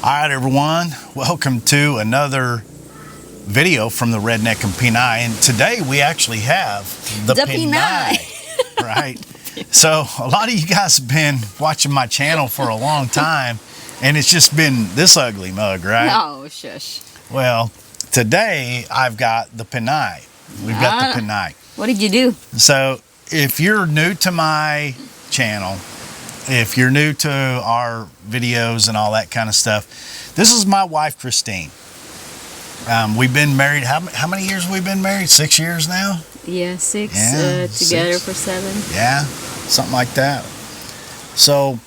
All right, everyone, welcome to another video from the Redneck and Pinay, and today we actually have the Pinay, right? So a lot of you guys have been watching my channel for a long time, and it's just been this ugly mug, right? Oh, shush. Well, today I've got the Pinay. We've got the Pinay. What did you do? So if you're new to my channel, if you're new to our videos and all that kind of stuff, this is my wife, Christine. We've been married, how many years have we been married? 6 years now? Yeah, six. Yeah, together 6. for 7. Yeah, something like that. So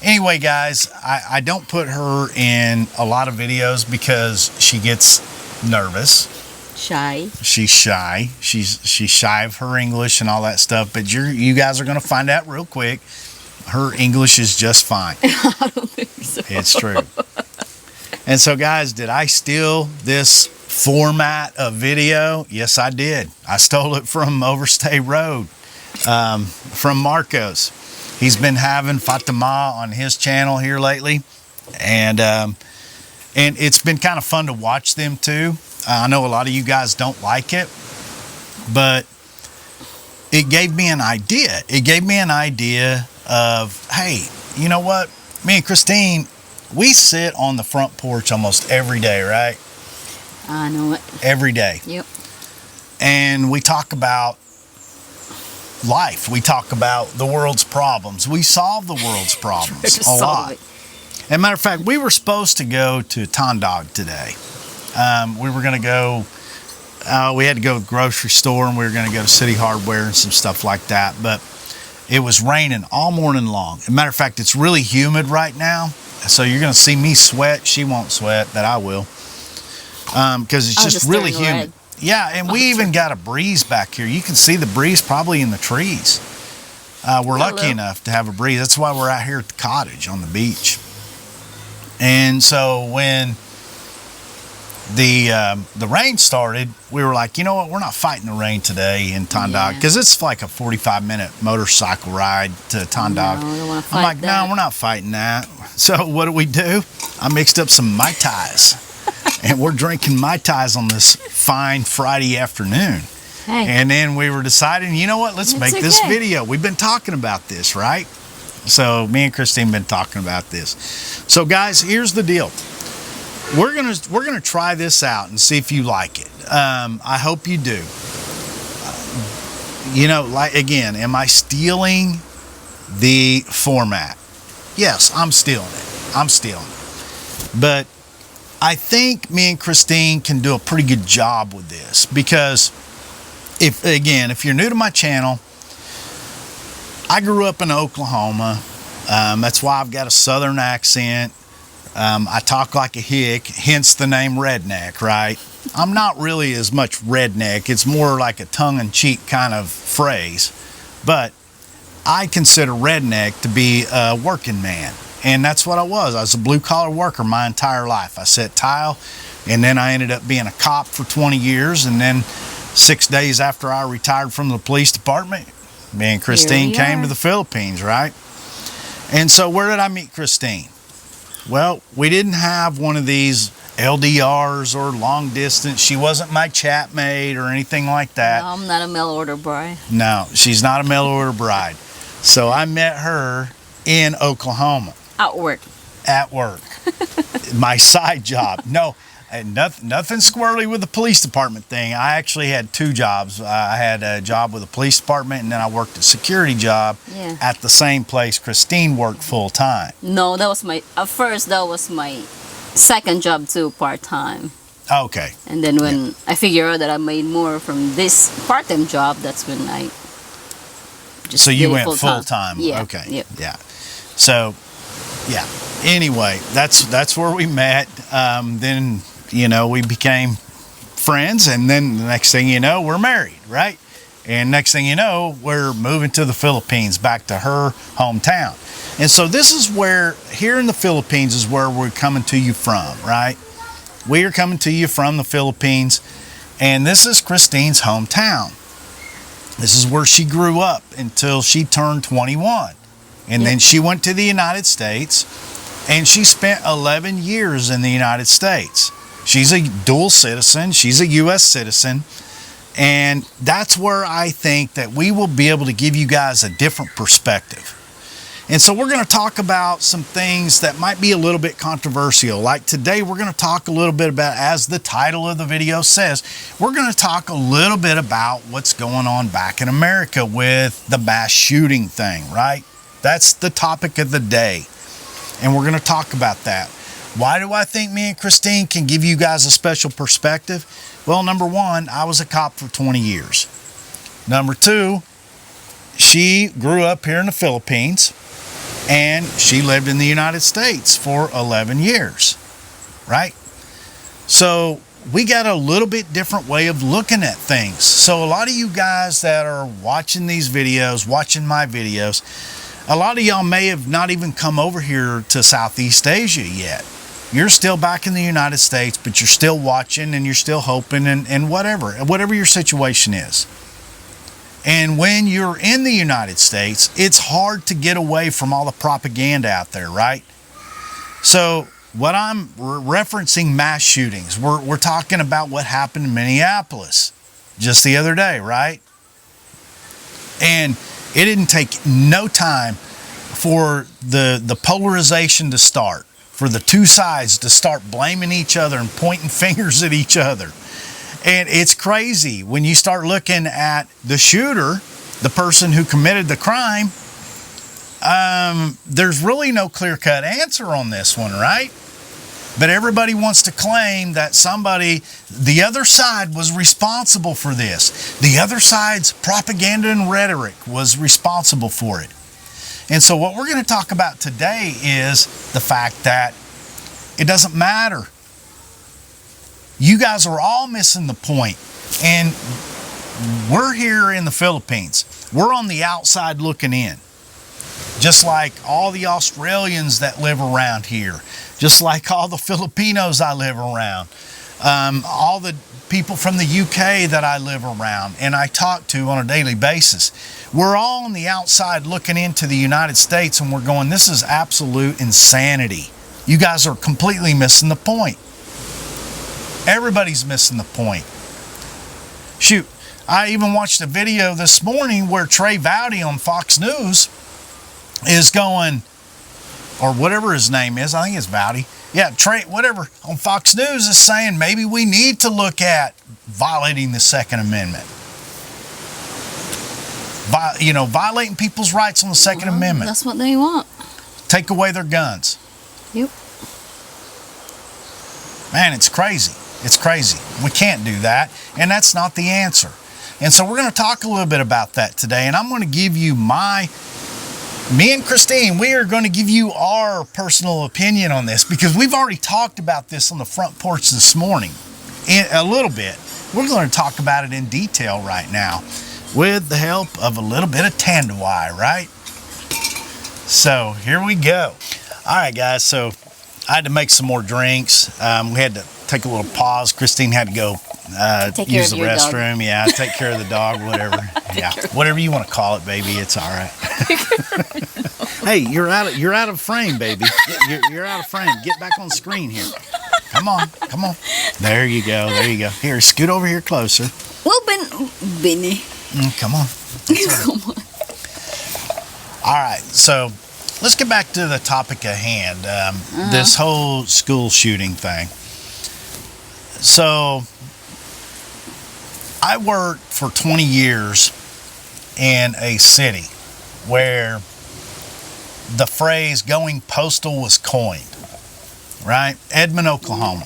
anyway, guys, I don't put her in a lot of videos because she gets nervous. Shy. She's shy. She's shy of her English and all that stuff. But you guys are going to find out real quick. Her English is just fine. I don't think so. It's true. And so, guys, did I steal this format of video? Yes, I did. I stole it from Overstay Road, from Marcos. He's been having Fatima on his channel here lately, and it's been kind of fun to watch them too. I know a lot of you guys don't like it, but it gave me an idea. It gave me an idea of, hey, you know what? Me and Christine, we sit on the front porch almost every day, right? I know it. Every day. Yep. And we talk about life. We talk about the world's problems. We solve the world's problems a lot. As a matter of fact, we were supposed to go to Tondog today. We were going to go, we had to go to the grocery store, and we were going to go to City Hardware and some stuff like that. But it was raining all morning long. As a matter of fact, it's really humid right now. So you're going to see me sweat. She won't sweat, but I will. Because it's just really humid. Yeah, and we even got a breeze back here. You can see the breeze probably in the trees. We're lucky enough to have a breeze. That's why we're out here at the cottage on the beach. And so when the rain started, we were like, you know what, we're not fighting the rain today in Tondog, because it's like a 45-minute motorcycle ride to Tondog. No, I'm like, no, we're not fighting that. So what do? I mixed up some Mai Tais, and we're drinking Mai Tais on this fine Friday afternoon. Hey. And then we were deciding, you know what, let's make this video. We've been talking about this, right? So me and Christine been talking about this. So guys, here's the deal. We're gonna try this out and see if you like it. I hope you do. You know, like, again, am I stealing the format? Yes, I'm stealing it. I'm stealing it. But I think me and Christine can do a pretty good job with this, because if you're new to my channel, I grew up in Oklahoma. That's why I've got a southern accent. I talk like a hick, hence the name Redneck, right? I'm not really as much redneck. It's more like a tongue-in-cheek kind of phrase. But I consider redneck to be a working man. And that's what I was. I was a blue-collar worker my entire life. I set tile, and then I ended up being a cop for 20 years. And then 6 days after I retired from the police department, me and Christine came to the Philippines, right? And so where did I meet Christine? Well, we didn't have one of these LDRs or long distance. She wasn't my chat mate or anything like that. No, I'm not a mail order bride. No, she's not a mail order bride. So I met her in Oklahoma. At work. At work. My side job. No, nothing squirrely with the police department thing. I actually had 2 jobs. I had a job with the police department, and then I worked a security job at the same place Christine worked full time. No, that was at first that was my second job too, part-time. Okay. And then when I figured out that I made more from this part-time job, that's when I just So you went full-time? Yeah. Okay. Yep. Yeah. So, yeah. Anyway, that's where we met. Then, you know, we became friends, and then the next thing you know, we're married, right? And next thing you know, we're moving to the Philippines, back to her hometown. And so this is where, here in the Philippines is where we're coming to you from, right? We are coming to you from the Philippines, and this is Christine's hometown. This is where she grew up until she turned 21. And then she went to the United States, And she spent 11 years in the United States. She's a dual citizen. She's a U.S. citizen. And that's where I think that we will be able to give you guys a different perspective. And so we're going to talk about some things that might be a little bit controversial. Like today, we're going to talk a little bit about, as the title of the video says, we're going to talk a little bit about what's going on back in America with the mass shooting thing, right? That's the topic of the day. And we're going to talk about that. Why do I think me and Christine can give you guys a special perspective? Well, number one, I was a cop for 20 years. Number two, she grew up here in the Philippines, and she lived in the United States for 11 years, right? So we got a little bit different way of looking at things. So a lot of you guys that are watching these videos, watching my videos, a lot of y'all may have not even come over here to Southeast Asia yet. You're still back in the United States, but you're still watching and you're still hoping and whatever your situation is. And when you're in the United States, it's hard to get away from all the propaganda out there, right? So what I'm referencing mass shootings, we're talking about what happened in Minneapolis just the other day, right? And it didn't take no time for the polarization to start, for the two sides to start blaming each other and pointing fingers at each other. And it's crazy when you start looking at the shooter, the person who committed the crime. There's really no clear-cut answer on this one, right? But everybody wants to claim that the other side was responsible for this. The other side's propaganda and rhetoric was responsible for it. And so what we're going to talk about today is the fact that it doesn't matter. You guys are all missing the point. And we're here in the Philippines. We're on the outside looking in. Just like all the Australians that live around here. Just like all the Filipinos I live around. All the people from the UK that I live around and I talk to on a daily basis. We're all on the outside looking into the United States and we're going, this is absolute insanity. You guys are completely missing the point. Everybody's missing the point. Shoot, I even watched a video this morning where Trey Vowdy on Fox News is going, or whatever his name is, I think it's Vowdy. Yeah, Trey, whatever, on Fox News is saying maybe we need to look at violating the Second Amendment. Violating people's rights on the Second Amendment. That's what they want. Take away their guns. Yep. Man, it's crazy. It's crazy. We can't do that, and that's not the answer. And so we're going to talk a little bit about that today, and I'm going to give you me and Christine, we are going to give you our personal opinion on this because we've already talked about this on the front porch this morning a little bit. We're going to talk about it in detail right now with the help of a little bit of Tanduai, right? So here we go. All right, guys, so I had to make some more drinks. We had to take a little pause. Christine had to go use the restroom. Dog. Yeah, take care of the dog, whatever. Yeah, whatever you want to call it, baby. It's all right. Hey, you're out of frame, baby. You're out of frame. Get back on screen here. Come on. There you go. Here, scoot over here closer. Well, Benny. Come on. Come on. All right, so let's get back to the topic at hand. This whole school shooting thing. So I worked for 20 years in a city where the phrase going postal was coined, right? Edmond, Oklahoma.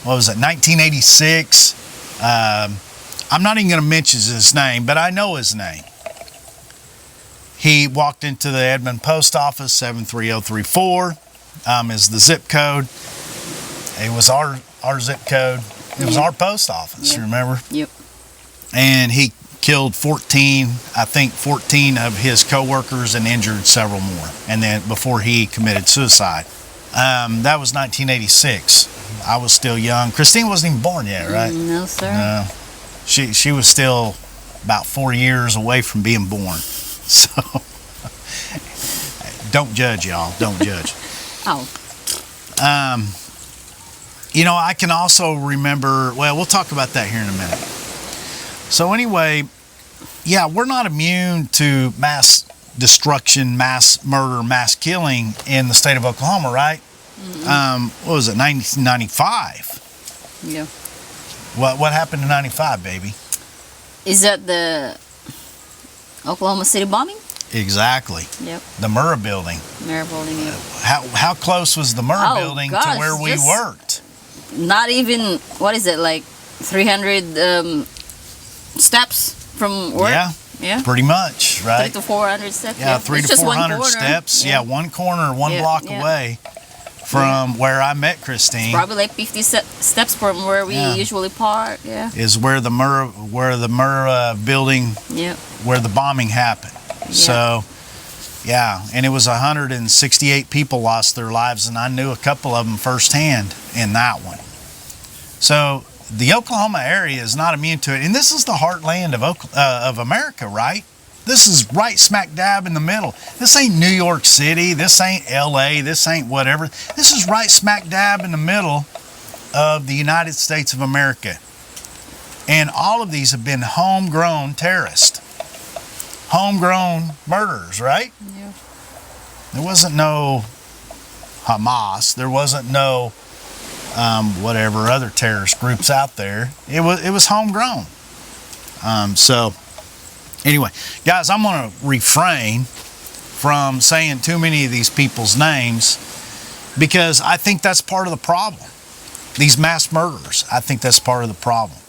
What was it, 1986? I'm not even going to mention his name, but I know his name. He walked into the Edmond post office, 73034 is the zip code. It was our zip code. It was our post office, remember? Yep. And he killed 14 of his co-workers and injured several more. And then before he committed suicide. That was 1986. I was still young. Christine wasn't even born yet, right? No, sir. No. She was still about 4 years away from being born. So don't judge, y'all. Don't judge. Oh, You know, I can also remember, well, we'll talk about that here in a minute. So anyway, yeah, we're not immune to mass destruction, mass murder, mass killing in the state of Oklahoma, right? What was it, 1995? yeah. What happened in 95, baby? Is that the Oklahoma City bombing? Exactly. Yep. The Murrah building. Murrah building, yep. How close was the Murrah Oh, building gosh, to where we just- worked? Not even, what is it, like 300 steps from work? Yeah, Yeah. pretty much, 3 right? to 400 steps. Yeah, 300 It's to just one 400 corner. steps. Yeah, one corner, one Yeah, block yeah. away from where I met Christine. Probably like 50 steps from where we Yeah. usually park. Yeah. Is where the Murrah building, Yeah. where the bombing happened. So, yeah, and it was 168 people lost their lives, and I knew a couple of them firsthand in that one. So the Oklahoma area is not immune to it, and this is the heartland of America, right? This is right smack dab in the middle. This ain't New York City. This ain't LA. This ain't whatever. This is right smack dab in the middle of the United States of America. And all of these have been homegrown terrorists, homegrown murderers, right? Yeah. There wasn't no Hamas. There wasn't no whatever other terrorist groups out there. It was homegrown. So anyway, guys, I'm going to refrain from saying too many of these people's names because I think that's part of the problem. These mass murderers, I think that's part of the problem.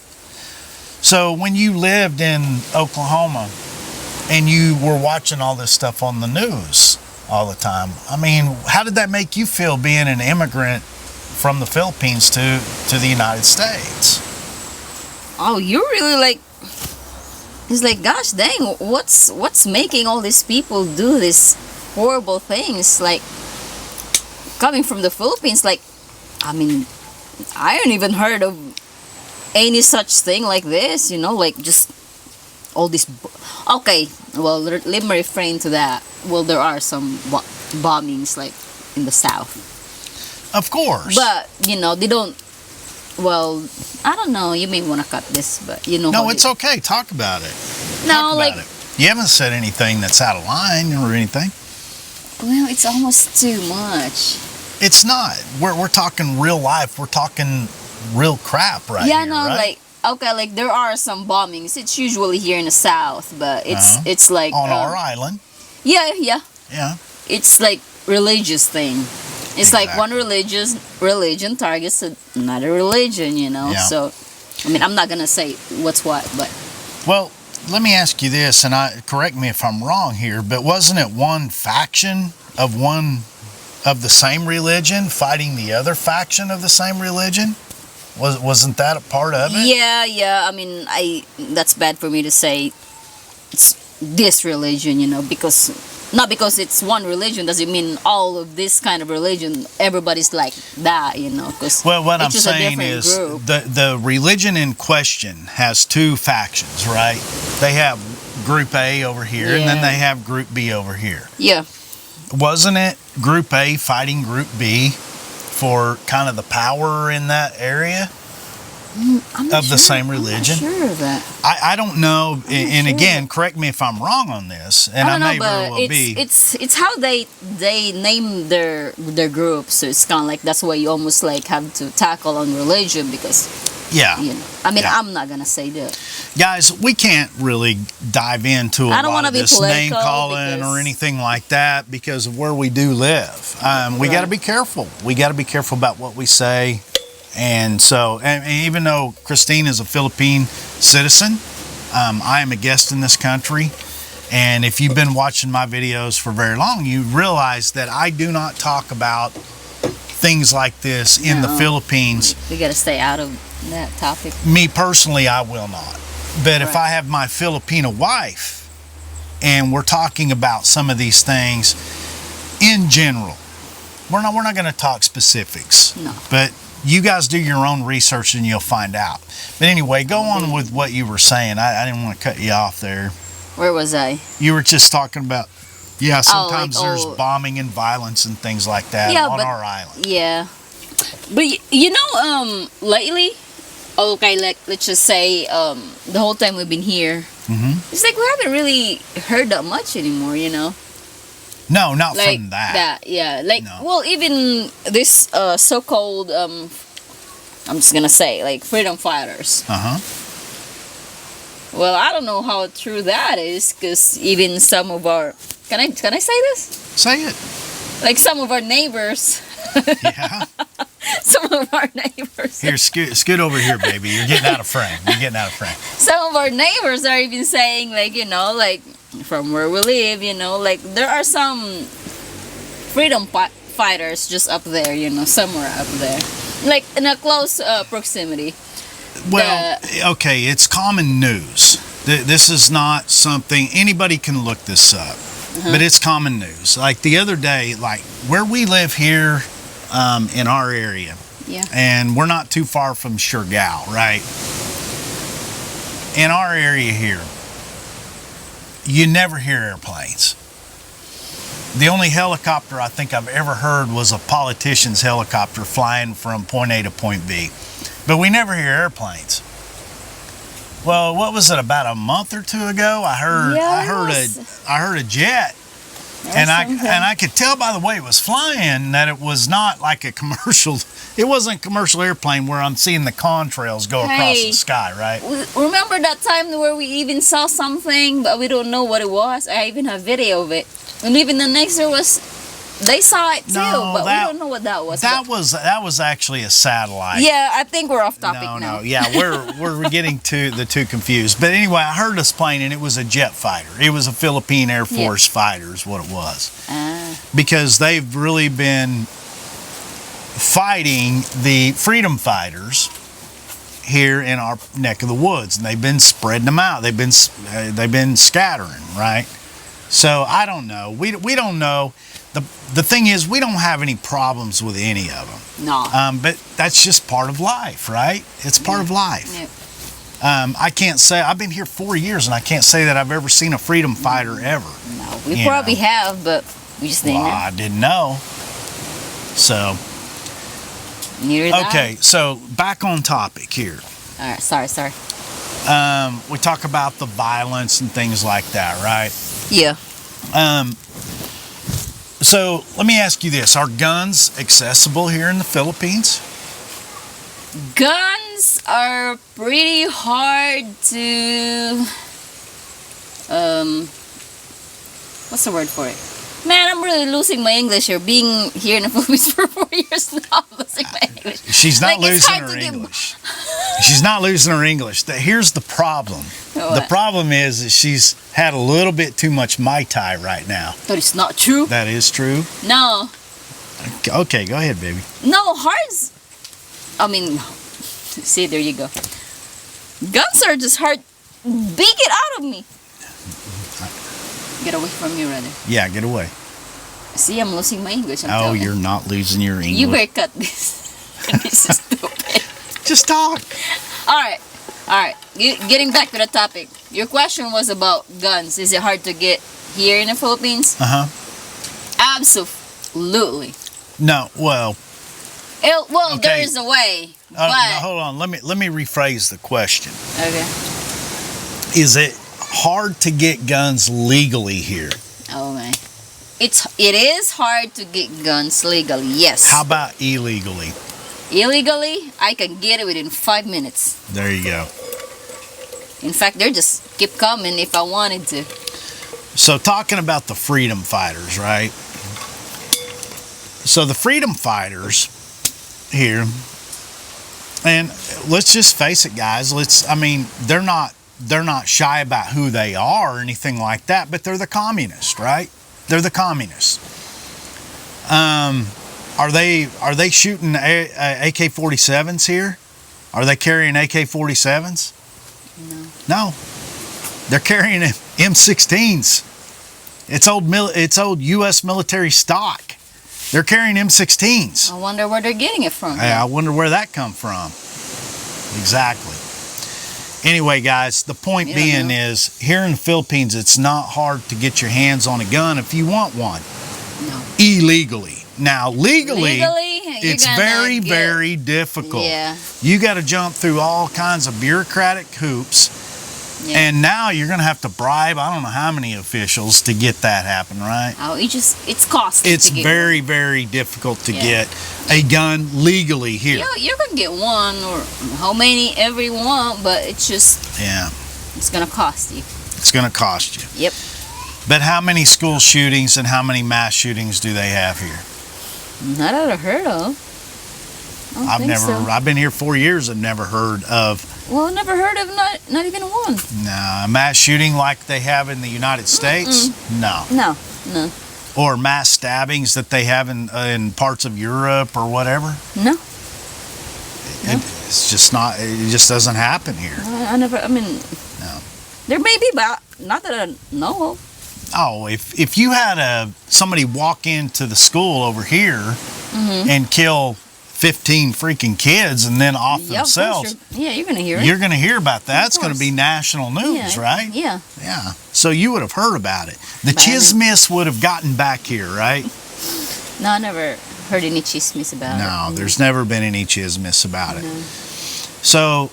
So when you lived in Oklahoma and you were watching all this stuff on the news all the time, I mean, how did that make you feel being an immigrant from the Philippines to the United States? Oh, you're really like, it's like, gosh dang, what's making all these people do these horrible things? Like, coming from the Philippines, like, I mean, I haven't even heard of any such thing like this, like just all these. Okay, well, let me refrain to that. Well, there are some bombings like in the south. Of course. But, they don't, well, I don't know, you may want to cut this, but No, it's okay. Talk about it. No, Talk like, about it. You haven't said anything that's out of line or anything. well, it's almost too much. It's not. We're talking real life. We're talking real crap right Yeah, here, no, right? like, okay, like, there are some bombings. It's usually here in the south, but it's like... on our island. Yeah. Yeah. It's like religious thing. It's like one Exactly. religion targets another religion, Yeah. So, I mean, I'm not going to say what's what, but... Well, let me ask you this, and correct me if I'm wrong here, but wasn't it one faction of the same religion fighting the other faction of the same religion? Wasn't that a part of it? Yeah. I mean, that's bad for me to say it's this religion, because not because it's one religion doesn't mean all of this kind of religion everybody's like that, because Well, what I'm it's just a saying different is group. the religion in question has two factions, right? They have Group A over here, and then Yeah. they have Group B over here. Yeah. Wasn't it Group A fighting Group B for kind of the power in that area I'm not of the same I'm not religion? sure of that. I don't know, and sure. again, correct me if I'm wrong on this, and I don't know, may very but well be. it's how they name their group, so it's kind of like that's why you almost like have to tackle on religion because Yeah. I mean, Yeah. I'm not gonna say that. Guys, we can't really dive into a I don't lot wanna of be this name political calling or because- anything like that because of where we do live. We got to Right. be careful. We got to be careful about what we say. And so, and even though Christine is a Philippine citizen, I am a guest in this country. And if you've been watching my videos for very long, you realize that I do not talk about things like this in the No. Philippines. We gotta stay out of that topic. Me personally, I will not. But if Right. I have my Filipino wife and we're talking about some of these things in general, we're not going to talk specifics. No. But you guys do your own research and you'll find out. But anyway, go on with what you were saying. I didn't want to cut you off there. Where was I? You were just talking about Yeah, sometimes like, there's oh. bombing and violence and things like that Yeah, on but- our island. Yeah. But you know, lately, okay, like let's just say, the whole time we've been here, it's like we haven't really heard that much anymore. You know, No, not like from that. yeah, like No. well, even this so-called, I'm just gonna say like freedom fighters. Uh-huh. Well, I don't know how true that is, because even some of our can I say this? Say it. Like some of our neighbors. Yeah. Some of our neighbors. Here, scoot over here, baby. You're getting out of frame. You're getting out of frame. Some of our neighbors are even saying, like, you know, like from where we live, you know, like there are some freedom fighters just up there, you know, somewhere up there, like in a close proximity. Well, okay, it's common news. This is not something anybody can look this up, but it's common news. Like the other day, like where we live here in our area, Yeah. and we're not too far from Shergow, right? In our area here, you never hear airplanes. The only helicopter I think I've ever heard was a politician's helicopter flying from point A to point B. But we never hear airplanes. Well, what was it, about a month or two ago? I heard a jet. And I could tell by the way it was flying that it was not like a commercial. It wasn't a commercial airplane where I'm seeing the contrails go across the sky, right? Remember that time where we even saw something, but we don't know what it was? I even have video of it. And even the next there was, they saw it too, but we don't know what that was. That was actually a satellite. Yeah, I think we're off topic now. No, yeah, we're getting the two confused. But anyway, I heard this plane and it was a jet fighter. It was a Philippine Air Force fighter is what it was. Because they've really been fighting the freedom fighters here in our neck of the woods, and they've been spreading them out. They've been scattering, right? So I don't know. We don't know. The thing is, we don't have any problems with any of them. No. But that's just part of life, right? It's part of life. Yeah. I can't say, I've been here 4 years, and I can't say that I've ever seen a freedom fighter ever. No, we probably have, but we just didn't know. I didn't know. So, Neither did okay, so back on topic here. All right, sorry. We talk about the violence and things like that, right? Yeah. So let me ask you this: are guns accessible here in the Philippines? Guns are pretty hard to what's the word for it? Man, I'm really losing my English here. Being here in the Philippines for 4 years now, I'm losing my English. She's not Like, it's losing hard her to get- English. She's not losing her English. Here's the problem. The What? problem is that she's had a little bit too much Mai Tai right now. But it's not true. That is true. No. Okay, go ahead, baby. No, hearts. I mean, see, there you go. Guns are just hard. Beat it out of me. Get away from me, rather. Yeah, get away. See, I'm losing my English. I'm Oh, telling you're not losing your English. You better cut this. This is stupid. Just talk. All right. Getting back to the topic. Your question was about guns. Is it hard to get here in the Philippines? Absolutely. No, well, Well, Okay. there is a way, but no, hold on. Let me rephrase the question. okay. Is it hard to get guns legally here? Oh man, it is hard to get guns legally. Yes. How about illegally? Illegally, I can get it within 5 minutes. There you go. In fact, they just keep coming if I wanted to. So talking about the freedom fighters, right? So the freedom fighters here, and let's just face it, guys. They're not shy about who they are or anything like that, but they're the communists, right? They're the communists. Are they shooting AK-47s here? Are they carrying AK-47s? No. They're carrying M16s. It's old U.S. military stock. They're carrying M16s. I wonder where they're getting it from. I wonder where that come from. Exactly. Anyway, guys, the point You being don't know. is here in the Philippines, it's not hard to get your hands on a gun if you want one No. illegally. Now, legally, You're it's gonna very, get- very difficult. Yeah. You got to jump through all kinds of bureaucratic hoops. Yeah. And now you're going to have to bribe, I don't know how many officials to get that happen, right? Oh, it's costly. It's to get very, very difficult to Yeah. get a gun legally here. one. You're gonna get one or how many ever you want, but it's gonna cost you. It's going to cost you. Yep. But how many school shootings and how many mass shootings do they have here? Not that I heard of. I don't think so. I've been here 4 years and never heard of Well, never heard of not even one. a mass shooting like they have in the United States. No. No. Or mass stabbings that they have in parts of Europe or whatever. No. It's just not. It just doesn't happen here. I never. I mean, No. there may be, but not that I know of. Oh, if you had somebody walk into the school over here and kill 15 freaking kids and then off Yeah, of course themselves, you're gonna hear it. you're going to hear about that. It's going to course. be national news, Yeah, right? Yeah. Yeah. So you would have heard about it. The But I know- chismis would have gotten back here, right? No, I never heard any chismis about it. No, there's never been any chismis about it. No. So,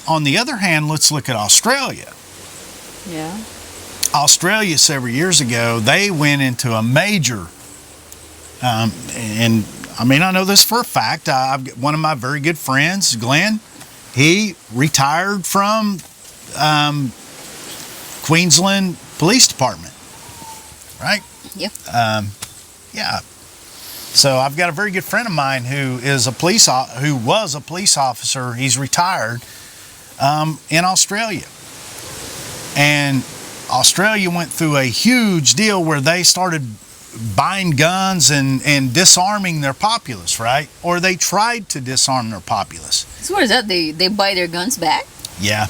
on the other hand, let's look at Australia. Yeah. Australia, several years ago, they went into a major, and I mean, I know this for a fact. I've got one of my very good friends, Glenn. He retired from Queensland Police Department, right? Yep. Yeah. So I've got a very good friend of mine who was a police officer. He's retired in Australia, and Australia went through a huge deal where they started buying guns and disarming their populace, right? Or they tried to disarm their populace. So what is that? They buy their guns back? Yeah,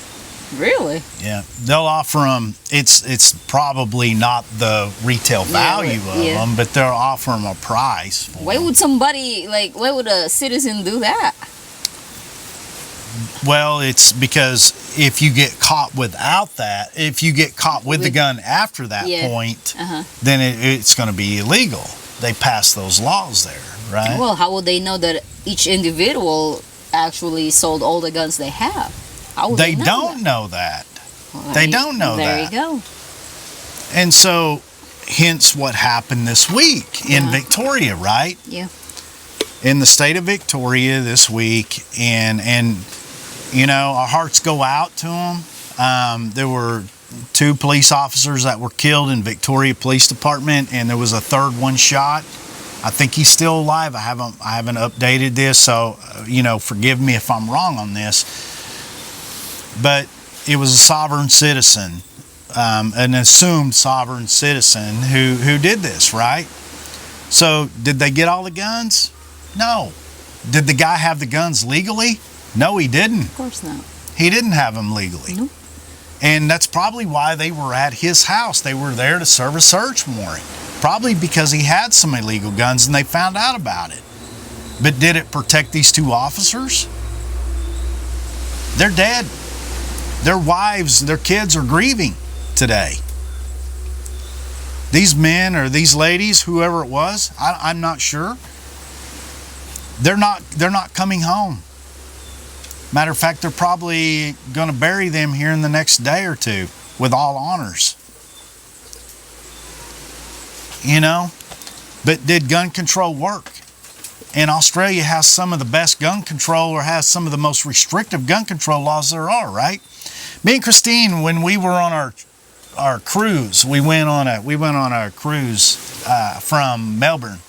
Really? yeah. They'll offer them. It's probably not the retail value of yeah. them, but they'll offer them a price. For Why them. would somebody why would a citizen do that? Well, it's because if you get caught without that, if you get caught with the gun after that Yeah. point, Uh-huh. then it's going to be illegal. They pass those laws there, right? Well, how would they know that each individual actually sold all the guns they have? How would They know don't that? know that. Well, they don't know there that. you go. And so, hence what happened this week in Yeah. Victoria, right? Yeah. In the state of Victoria this week, and you know, our hearts go out to them. There were 2 police officers that were killed in Victoria Police Department, and there was a third one shot. I think he's still alive. I haven't updated this, so you know, forgive me if I'm wrong on this. But it was a sovereign citizen, an assumed sovereign citizen who did this, right? So did they get all the guns? No. Did the guy have the guns legally? No, he didn't. Of course not. He didn't have them legally. Nope. And that's probably why they were at his house. They were there to serve a search warrant. Probably because he had some illegal guns and they found out about it. But did it protect these 2 officers? They're dead. Their wives, their kids are grieving today. These men or these ladies, whoever it was, I'm not sure. They're not coming home. Matter of fact, they're probably going to bury them here in the next day or 2 with all honors. You know? But did gun control work? And Australia has some of the best gun control, or has some of the most restrictive gun control laws there are, right? Me and Christine, when we were on our cruise, we went on a cruise from Melbourne,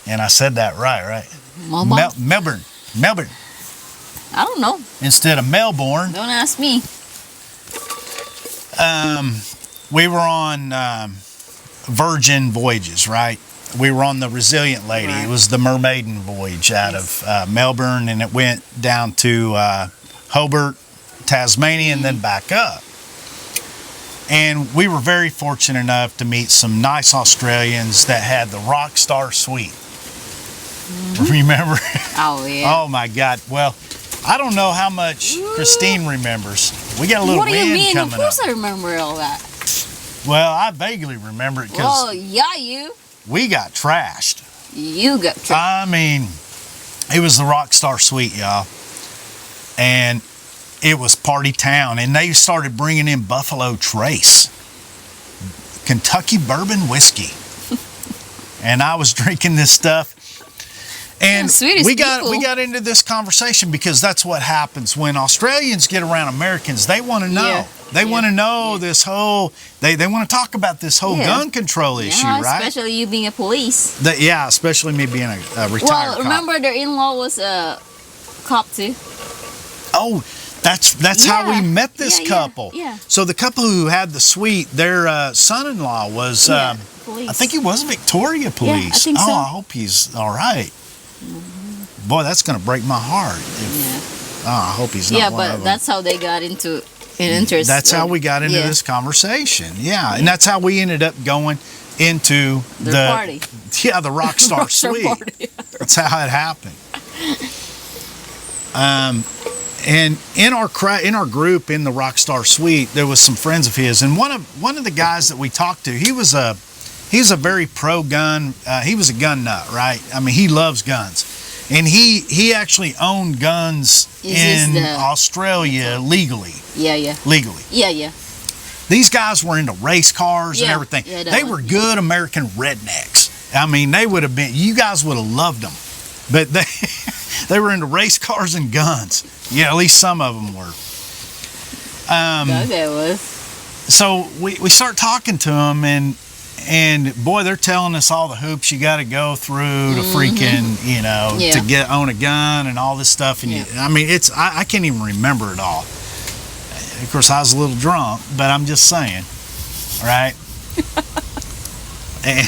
and I said that right? Mama? Melbourne. I don't know. Instead of Melbourne. Don't ask me. We were on Virgin voyages, right? We were on the Resilient Lady. Right. It was the Mermaiden voyage out of Melbourne, and it went down to Hobart, Tasmania, and then back up. And we were very fortunate enough to meet some nice Australians that had the Rockstar Suite. Remember? Oh yeah. Oh my God. Well, I don't know how much Christine remembers. We got a little What do you wind mean? Of coming up. course I remember all that. Well, I vaguely remember it Well, because yeah, you. we got trashed. You got trapped. I mean, it was the Rockstar Suite, y'all. And it was party town. And they started bringing in Buffalo Trace, Kentucky bourbon whiskey. And I was drinking this stuff. And Yeah, sweetest we people. got into this conversation because that's what happens when Australians get around Americans. They want to know. Yeah. They Yeah. want to know Yeah. this whole. They want to talk about this whole Yeah. gun control issue, Yeah, right? especially you being a police. Yeah, especially me being a retired Well, cop. remember their in-law was a cop too. Oh, that's how we Yeah. met this Yeah, couple. yeah. So the couple who had the suite, their son-in-law was. Yeah, police. I think he was Victoria Police. think so. Oh, I hope he's all right. Boy, that's going to break my heart. Yeah. Oh, I hope he's not Yeah, one of but them. that's how they got into an interest. That's how we got into yeah. this conversation. Yeah, and that's how we ended up going into Their party. Yeah, the Rockstar Rockstar Suite. party. That's how it happened. And in our group in the Rockstar Suite, there was some friends of his, and one of the guys that we talked to, he's a very pro gun. He was a gun nut, right? I mean, he loves guns, and he actually owned guns in Australia legally. Yeah. Legally, Yeah. these guys were into race cars and Yeah, everything. yeah, They were good American rednecks. I mean, they would have been. You guys would have loved them, but they they were into race cars and guns. Yeah, at least some of them were. Okay, was. So we start talking to them, and boy, they're telling us all the hoops you got to go through to freaking, to own a gun and all this stuff. And I mean, I can't even remember it all. Of course, I was a little drunk, but I'm just saying, right? And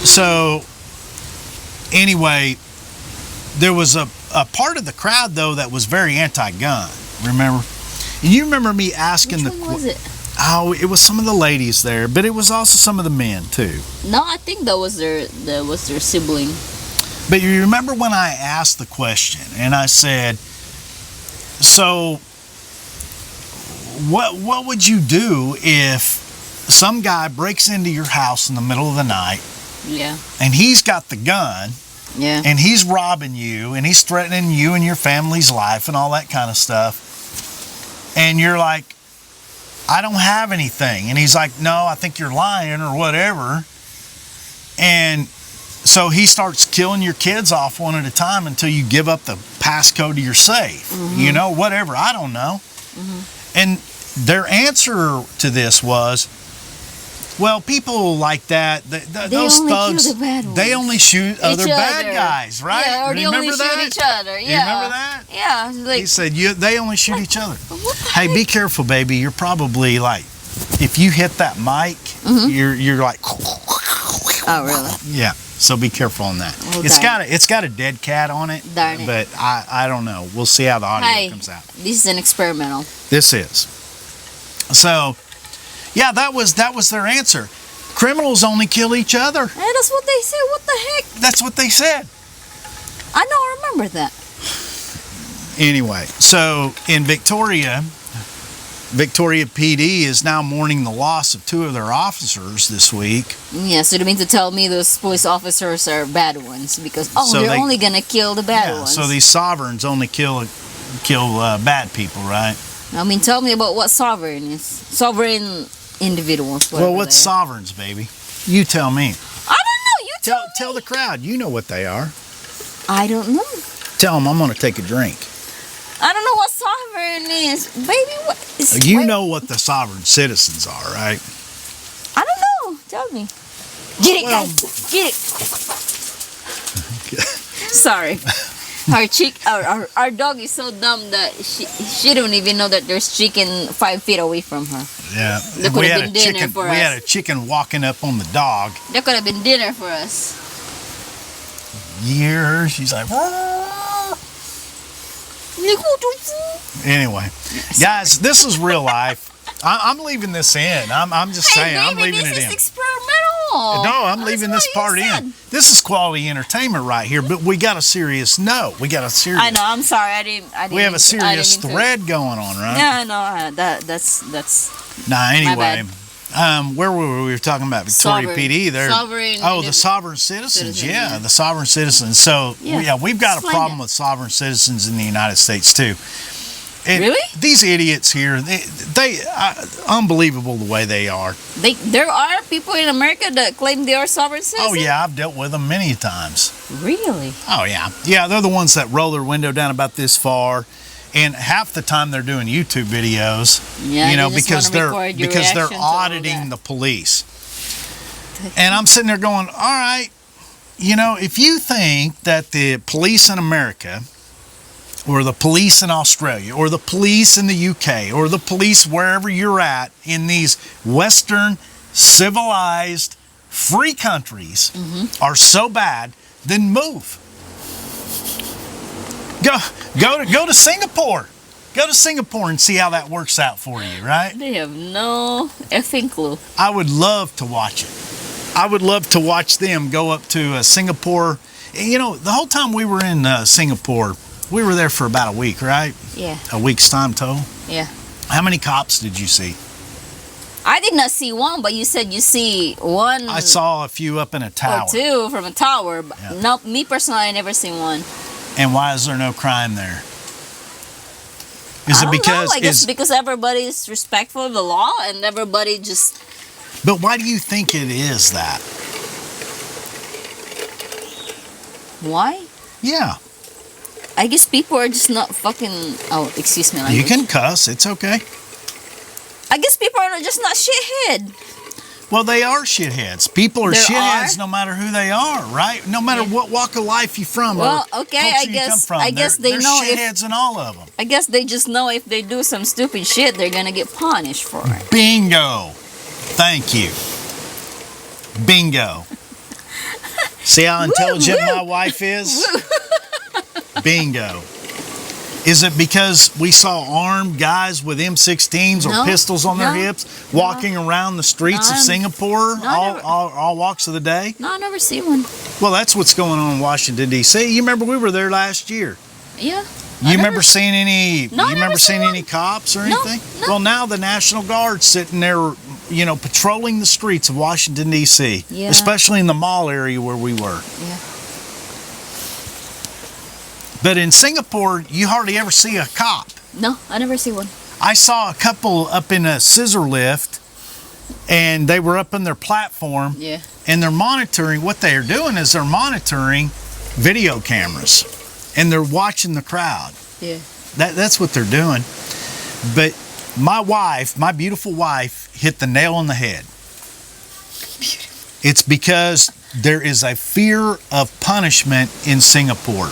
so, anyway, there was a part of the crowd though that was very anti-gun. Remember? And you remember me asking Which one was it? Oh, it was some of the ladies there, but it was also some of the men too. No, I think that was their sibling. But you remember when I asked the question and I said, so what would you do if some guy breaks into your house in the middle of the night Yeah. and he's got the gun Yeah. and he's robbing you and he's threatening you and your family's life and all that kind of stuff, and you're like, I don't have anything, and he's like, no, I think you're lying or whatever, and so he starts killing your kids off one at a time until you give up the passcode to your safe, whatever, I don't know. And their answer to this was, well, people like that, those only thugs, kill the bad ones. they only shoot other bad other. guys, right? Yeah, or they Remember only that? shoot each other. Yeah. You remember that? Yeah. Like, He said, they only shoot each other. what the Hey, be careful, baby. You're probably like, if you hit that mic, you're like, Oh, really? yeah. So be careful on that. Oh, It's got a dead cat on it, Darn it. but I don't know. We'll see how the audio comes out. This is an experimental. This is. So, yeah, that was their answer. Criminals only kill each other. Hey, that's what they said. What the heck? That's what they said. I don't remember that. Anyway, so in Victoria PD is now mourning the loss of 2 of their officers this week. Yeah, so you mean to tell me those police officers are bad ones because So they're only gonna kill the bad ones. So these sovereigns only kill bad people, right? I mean, tell me about what sovereign is. Sovereign individuals. Well, what's sovereigns, baby? You tell me. I don't know. You Tell the crowd. You know what they are. I don't know. Tell them I'm going to take a drink. I don't know what sovereign is, baby. What is? You know what the sovereign citizens are, right? I don't know. Tell me. Get it, Well- guys. Get it. Sorry. Our dog is so dumb that she don't even know that there's chicken 5 feet away from her. Yeah. That could have been dinner for We us. had a chicken walking up on the dog. That could have been dinner for us. Year, she's like, anyway, guys, this is real life. I'm leaving this in. I'm just saying, I'm baby, leaving this it is in. experimental. No, I'm That's leaving what this you part said. in. This is quality entertainment right here, but we got a serious note. We got a serious. I know. I'm sorry. I didn't. We have a I serious didn't mean to- thread going on, right? Yeah, no. That's Nah, anyway. bad. Where were we? We were talking about Victoria Sovereign. PD. There. Sovereign Oh, the sovereign citizens. citizens, Yeah, yeah. the sovereign citizens. So Yeah. we've got a Explain problem it. with sovereign citizens in the United States too. Really? These idiots here, they unbelievable the way they are. There are people in America that claim they are sovereign citizens. Oh yeah, I've dealt with them many times. Really? Oh yeah, they're the ones that roll their window down about this far, and half the time they're doing YouTube videos. Yeah. You know, they just because wanna they're record your reaction to all auditing that. the police. And I'm sitting there going, all right, you know, if you think that the police in America, or the police in Australia, or the police in the UK, or the police wherever you're at in these Western civilized free countries are so bad, then move. Go to Singapore. Go to Singapore and see how that works out for you, right? They have no effing clue. I would love to watch it. I would love to watch them go up to Singapore. You know, the whole time we were in Singapore, we were there for about a week, right? Yeah. A week's time total. Yeah. How many cops did you see? I did not see one, but you said you see one. I saw a few up in a tower. Or two from a tower. But Yeah. no, me personally, I never seen one. And why is there no crime there? Is I it don't because know. I guess because everybody is respectful of the law and everybody just. But why do you think it is that? Why? Yeah, I guess people are just not fucking. Oh, excuse me. you Language. can cuss. It's okay. I guess people are just not shithead. Well, they are shitheads. People are There shitheads are? no matter who they are, right? No matter Yeah. what walk of life you're from Well, or okay, culture I you guess- come from. I guess they they're know if- shitheads in all of them. I guess they just know if they do some stupid shit, they're gonna get punished for it. Bingo. Thank you. Bingo. See how intelligent woo. my wife is? Bingo. Is it because we saw armed guys with M16s or No, pistols on their no, hips walking around the streets of No, Singapore no, I never- all walks of the day? No, I never see one. Well, that's what's going on in Washington, D.C. You remember we were there last year. Yeah. You remember seeing any? No, I you never remember seen seeing one. any cops or No, anything? no. Well, now the National Guard's sitting there, you know, patrolling the streets of Washington D.C., Yeah. especially in the mall area where we were. Yeah. But in Singapore, you hardly ever see a cop. No, I never see one. I saw a couple up in a scissor lift, and they were up on their platform, Yeah. and they're monitoring. What they're doing is they're monitoring video cameras, and they're watching the crowd. Yeah. That's what they're doing. But my wife, my beautiful wife, hit the nail on the head. It's because there is a fear of punishment in Singapore.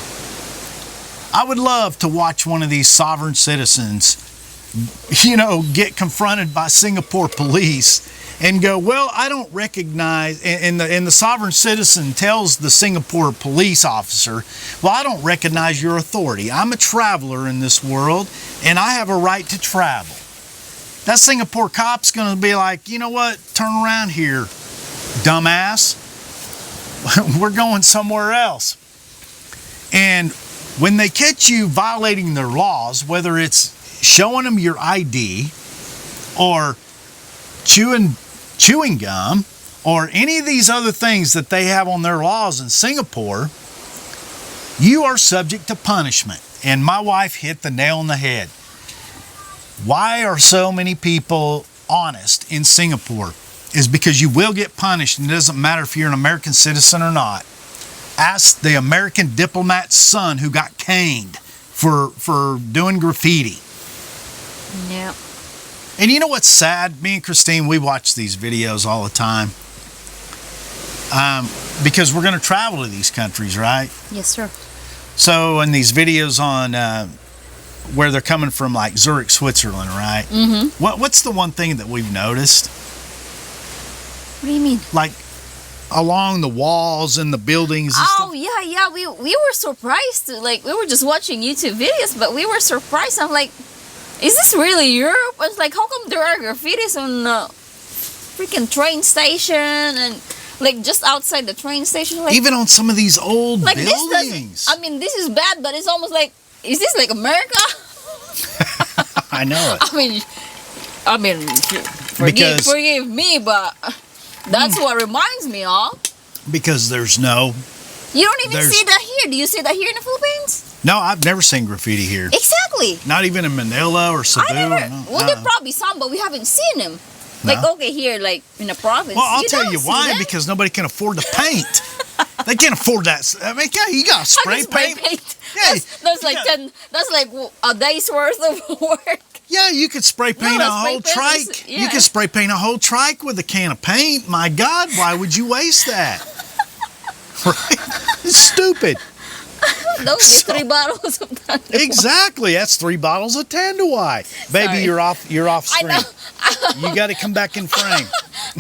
I would love to watch one of these sovereign citizens, you know, get confronted by Singapore police and go, well, I don't recognize, and the sovereign citizen tells the Singapore police officer, well, I don't recognize your authority. I'm a traveler in this world, and I have a right to travel. That Singapore cop's going to be like, you know what, turn around here, dumbass. We're going somewhere else. And when they catch you violating their laws, whether it's showing them your ID or chewing gum or any of these other things that they have on their laws in Singapore, you are subject to punishment. And my wife hit the nail on the head. Why are so many people honest in Singapore? Is because you will get punished, and it doesn't matter if you're an American citizen or not. Ask the American diplomat's son who got caned for doing graffiti. Yeah. And you know what's sad? Me and Christine, we watch these videos all the time. Because we're going to travel to these countries, right? Yes, sir. So in these videos on where they're coming from, like Zurich, Switzerland, right? Mm-hmm. What's the one thing that we've noticed? What do you mean? Like along the walls and the buildings and Oh, yeah. We were surprised. Like, we were just watching YouTube videos, but we were surprised. I'm like, is this really Europe? I was like, how come there are graffitis on the freaking train station? And like just outside the train station. Like Even on some of these old like buildings. I mean, this is bad, but it's almost like, is this like America? I know it. I mean, forgive me, but that's what reminds me of. Because there's no... You don't even see that here. Do you see that here in the Philippines? No, I've never seen graffiti here. Exactly. Not even in Manila or Cebu. Well, there probably some, but we haven't seen them. Like, okay, here, like, in the province. Well, I'll tell you why. Because nobody can afford to paint. They can't afford that. I mean, yeah, you got to spray paint. Yeah, that's like that's like a day's worth of work. Yeah, you could spray paint a whole trike. Yeah. You could spray paint a whole trike with a can of paint. My God, why would you waste that? Right? It's stupid. Those are 3 bottles of Tanduay. Exactly. That's 3 bottles of Tanduay. Baby, you're off screen. You got to come back in frame.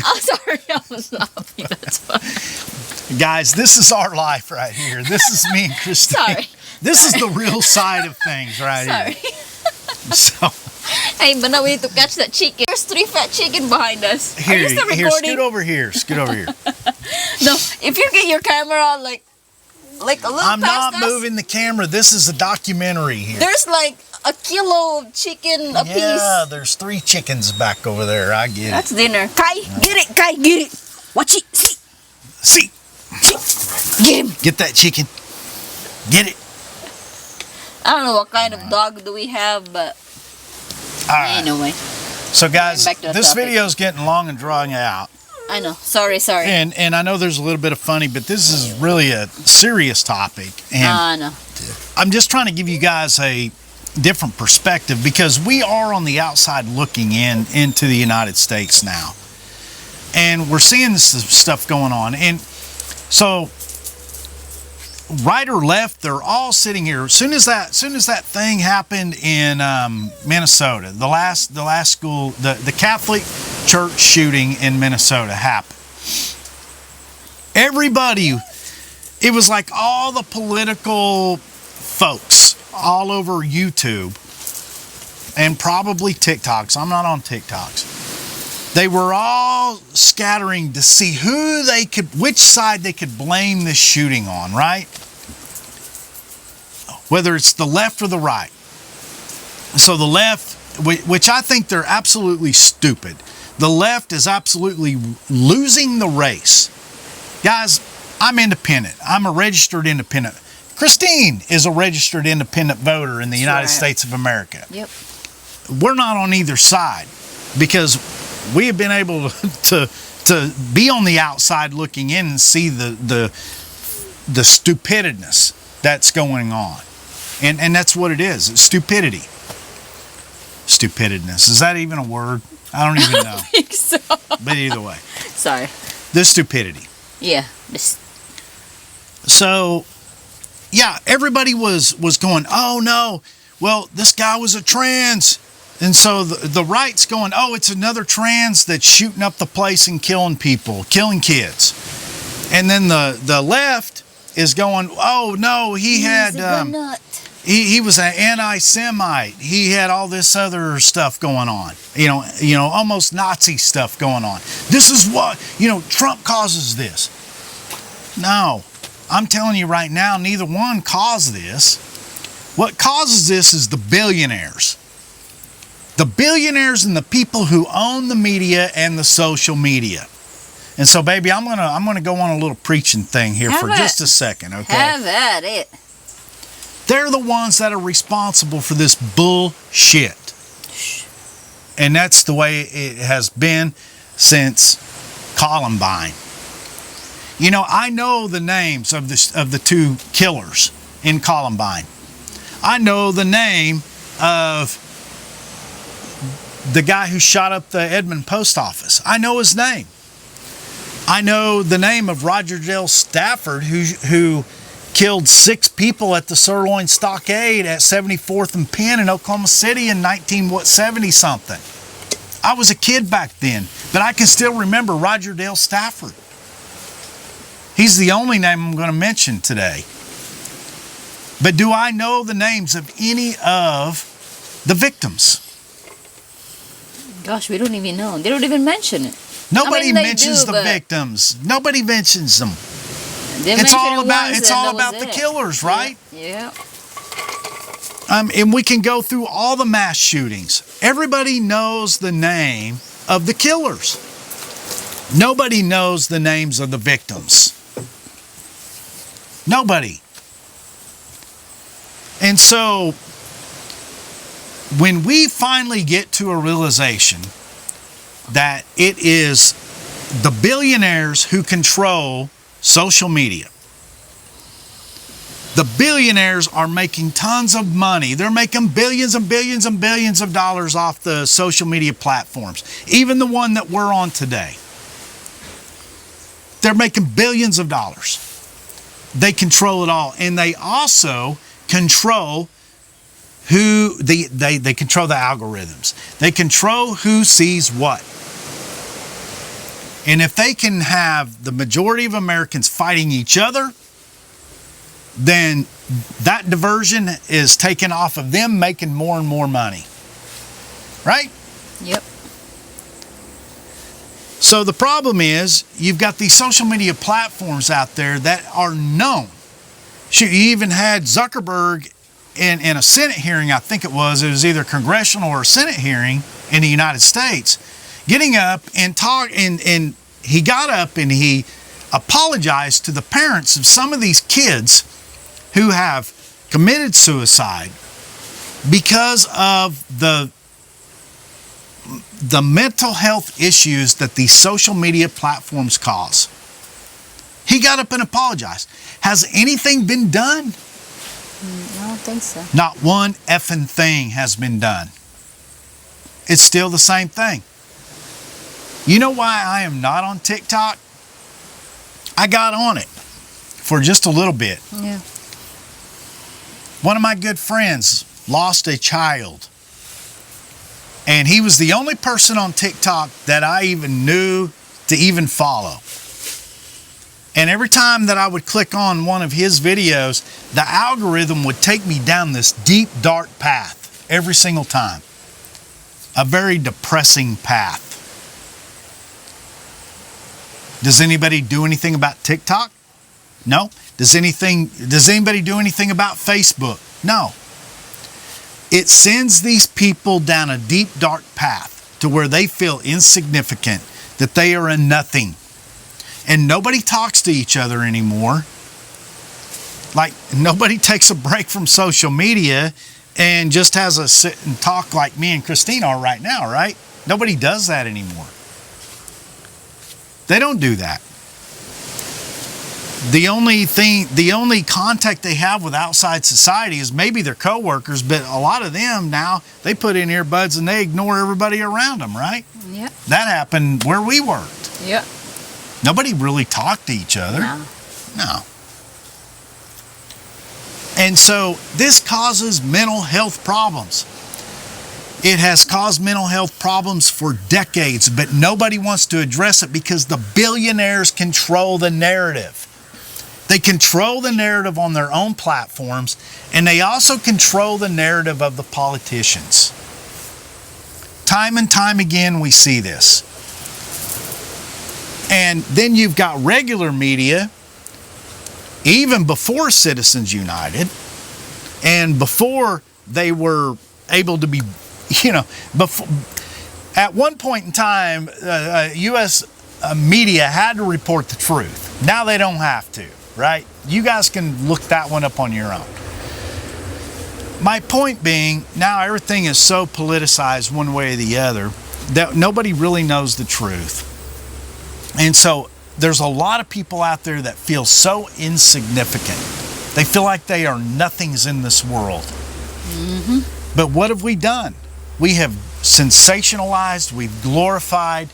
I'm sorry, I was laughing. That's fine. Guys, this is our life right here. This is me and Christine. Sorry. This is the real side of things right here. So, hey, but now we need to catch that chicken. There's 3 fat chicken behind us. Here, scoot over here. No, if you get your camera like a little I'm past not us, moving the camera. This is a documentary here. there's like a kilo of chicken a piece. Yeah, there's 3 chickens back over there. I get That's dinner. Kai, get it. Kai, get it. Watch it. See. Get him. Get that chicken. Get it. I don't know what kind of dog do we have, but All right. anyway. So, guys, this video is getting long and drawing out. I know. Sorry. And I know there's a little bit of funny, but this is really a serious topic. And I know. I'm just trying to give you guys a different perspective because we are on the outside looking into the United States now. And we're seeing this stuff going on. And so right or left, they're all sitting here. As soon as that thing happened in Minnesota, the last school, the Catholic church shooting in Minnesota happened. Everybody, it was like all the political folks all over YouTube and probably TikToks. I'm not on TikToks. They were all scattering to see which side they could blame this shooting on, right? Whether it's the left or the right. So the left, which I think they're absolutely stupid. The left is absolutely losing the race. Guys, I'm independent. I'm a registered independent. Christine is a registered independent voter in the United States of America. Yep. We're not on either side because we have been able to be on the outside looking in and see the stupidness that's going on. And that's what it is. It's stupidity. Stupidness. Is that even a word? I don't even know. I think so. But either way. Sorry. The stupidity. Yeah. So, yeah, everybody was going, oh no, well, this guy was a trans. And so the right's going, oh, it's another trans that's shooting up the place and killing people, killing kids. And then the left is going, oh no, he was an anti-Semite. He had all this other stuff going on. You know, almost Nazi stuff going on. This is what, Trump causes this. No, I'm telling you right now, neither one caused this. What causes this is the billionaires. The billionaires and the people who own the media and the social media. And so, baby, I'm gonna go on a little preaching thing here for just a second, okay? Have at it. They're the ones that are responsible for this bullshit. And that's the way it has been since Columbine. I know the names of the 2 killers in Columbine. I know the name of the guy who shot up the Edmond post office. I know his name. I know the name of Roger Dale Stafford, who killed 6 people at the Sirloin Stockade at 74th and Penn in Oklahoma City in 1970-something. I was a kid back then, but I can still remember Roger Dale Stafford. He's the only name I'm going to mention today. But do I know the names of any of the victims? Gosh, we don't even know. They don't even mention it. Nobody I mean, they mentions do, the but victims. Nobody mentions them. they It's mention all it about once it's and all that was about the it. killers, right? Yeah. And we can go through all the mass shootings. Everybody knows the name of the killers. Nobody knows the names of the victims. Nobody. And so, when we finally get to a realization that it is the billionaires who control social media, the billionaires are making tons of money. They're making billions and billions and billions of dollars off the social media platforms, even the one that we're on today. They're making billions of dollars. They control it all. And they also control who they control the algorithms. They control who sees what. And if they can have the majority of Americans fighting each other, then that diversion is taken off of them making more and more money. Right? Yep. So the problem is, you've got these social media platforms out there that are known. Shoot, you even had Zuckerberg in a Senate hearing, I think it was either congressional or a Senate hearing in the United States, getting up and and he got up and he apologized to the parents of some of these kids who have committed suicide because of the mental health issues that these social media platforms cause. He got up and apologized. Has anything been done? I don't think so. Not one effing thing has been done. It's still the same thing. You know why I am not on TikTok? I got on it for just a little bit. Yeah. One of my good friends lost a child. And he was the only person on TikTok that I even knew to even follow. And every time that I would click on one of his videos, the algorithm would take me down this deep, dark path every single time. A very depressing path. Does anybody do anything about TikTok? No. Does anybody do anything about Facebook? No. It sends these people down a deep, dark path to where they feel insignificant, that they are a nothing. And nobody talks to each other anymore. Like, nobody takes a break from social media and just has a sit and talk like me and Christine are right now, right? Nobody does that anymore. They don't do that. The only contact they have with outside society is maybe their coworkers, but a lot of them now, they put in earbuds and they ignore everybody around them, right? Yep. That happened where we worked. Yep. Nobody really talked to each other. No. And so this causes mental health problems. It has caused mental health problems for decades, but nobody wants to address it because the billionaires control the narrative. They control the narrative on their own platforms, and they also control the narrative of the politicians. Time and time again, we see this. And then you've got regular media, even before Citizens United, and before they were able to be, before, at one point in time, U.S. media had to report the truth. Now they don't have to, right? You guys can look that one up on your own. My point being, now everything is so politicized one way or the other that nobody really knows the truth. And so there's a lot of people out there that feel so insignificant. They feel like they are nothings in this world. Mm-hmm. But what have we done? We have sensationalized, we've glorified,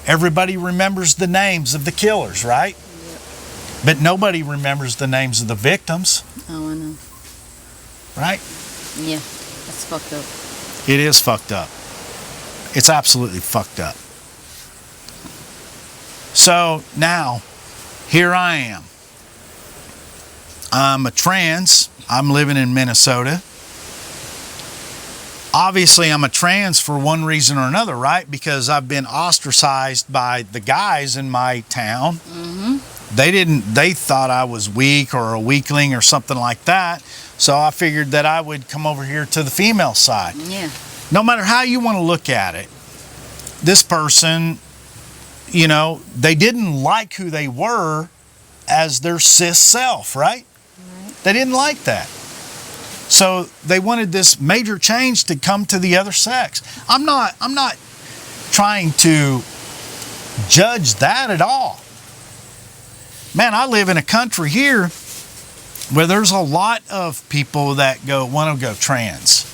everybody remembers the names of the killers, right? Yep. But nobody remembers the names of the victims. Oh, I know. Right? Yeah, that's fucked up. It is fucked up. It's absolutely fucked up. So now, here I am. I'm a trans. I'm living in Minnesota. obviously I'm a trans for one reason or another, right? Because I've been ostracized by the guys in my town. They thought I was weak or a weakling or something like that. So I figured that I would come over here to the female side. Yeah. No matter how you want to look at it, this person, you know, they didn't like who they were as their cis self, right? They didn't like that. So they wanted this major change to come to the other sex. I'm not trying to judge that at all. Man, I live in a country here where there's a lot of people that want to go trans.